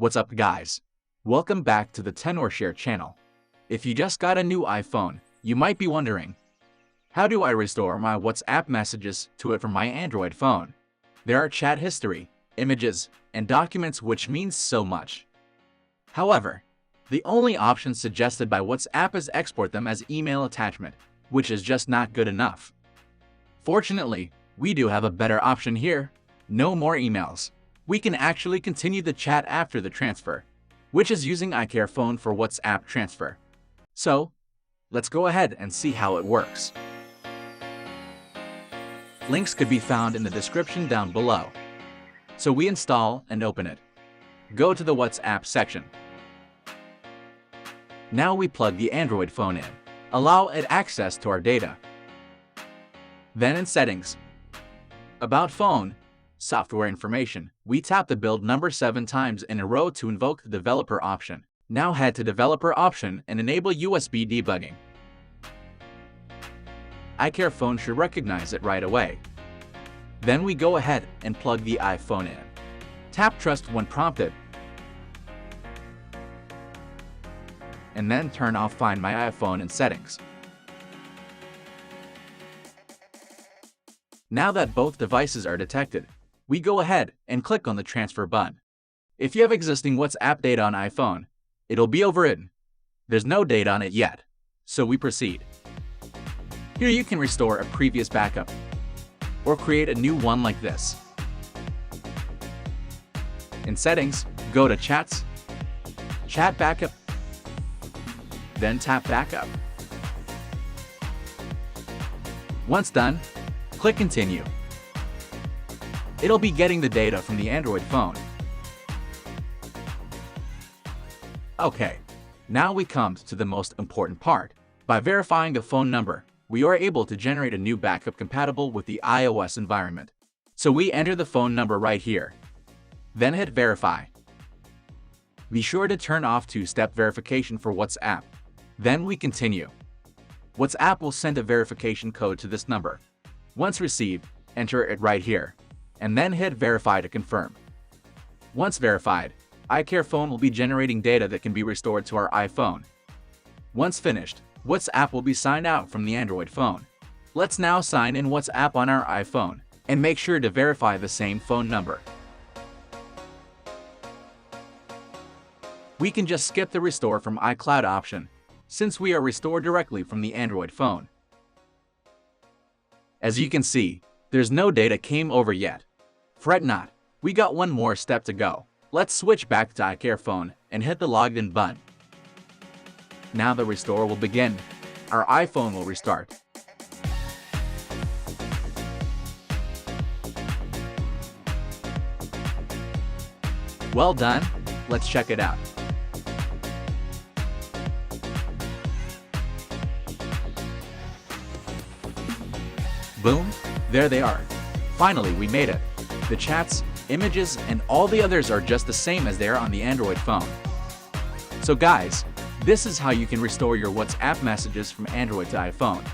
What's up guys? Welcome back to the Tenorshare channel. If you just got a new iPhone, you might be wondering, how do I restore my WhatsApp messages to it from my Android phone? There are chat history, images, and documents which means so much. However, the only option suggested by WhatsApp is export them as email attachment, which is just not good enough. Fortunately, we do have a better option here. No more emails. We can actually continue the chat after the transfer, which is using iCareFone for WhatsApp transfer. So, let's go ahead and see how it works. Links could be found in the description down below. So we install and open it. Go to the WhatsApp section. Now we plug the Android phone in. Allow it access to our data. Then in Settings, About Phone, Software Information, we tap the build number 7 times in a row to invoke the developer option. Now head to developer option and enable USB debugging. iCareFone should recognize it right away. Then we go ahead and plug the iPhone in. Tap Trust when prompted. And then turn off Find My iPhone in Settings. Now that both devices are detected, we go ahead and click on the transfer button. If you have existing WhatsApp data on iPhone, it'll be overwritten. There's no data on it yet, so we proceed. Here you can restore a previous backup, or create a new one like this. In Settings, go to Chats, Chat Backup, then tap Backup. Once done, click Continue. It'll be getting the data from the Android phone. Okay, now we come to the most important part. By verifying the phone number, we are able to generate a new backup compatible with the iOS environment. So we enter the phone number right here. Then hit Verify. Be sure to turn off two-step verification for WhatsApp. Then we continue. WhatsApp will send a verification code to this number. Once received, enter it right here, and then hit Verify to confirm. Once verified, iCareFone will be generating data that can be restored to our iPhone. Once finished, WhatsApp will be signed out from the Android phone. Let's now sign in WhatsApp on our iPhone, and make sure to verify the same phone number. We can just skip the Restore from iCloud option, since we are restored directly from the Android phone. As you can see, there's no data came over yet. Fret not, we got one more step to go. Let's switch back to iCareFone and hit the Logged In button. Now the restore will begin. Our iPhone will restart. Well done, let's check it out. Boom, there they are. Finally, we made it. The chats, images, and all the others are just the same as they are on the Android phone. So guys, this is how you can restore your WhatsApp messages from Android to iPhone.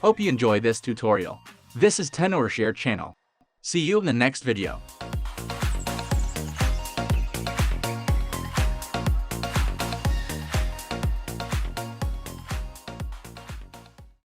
Hope you enjoyed this tutorial. This is Tenorshare channel. See you in the next video.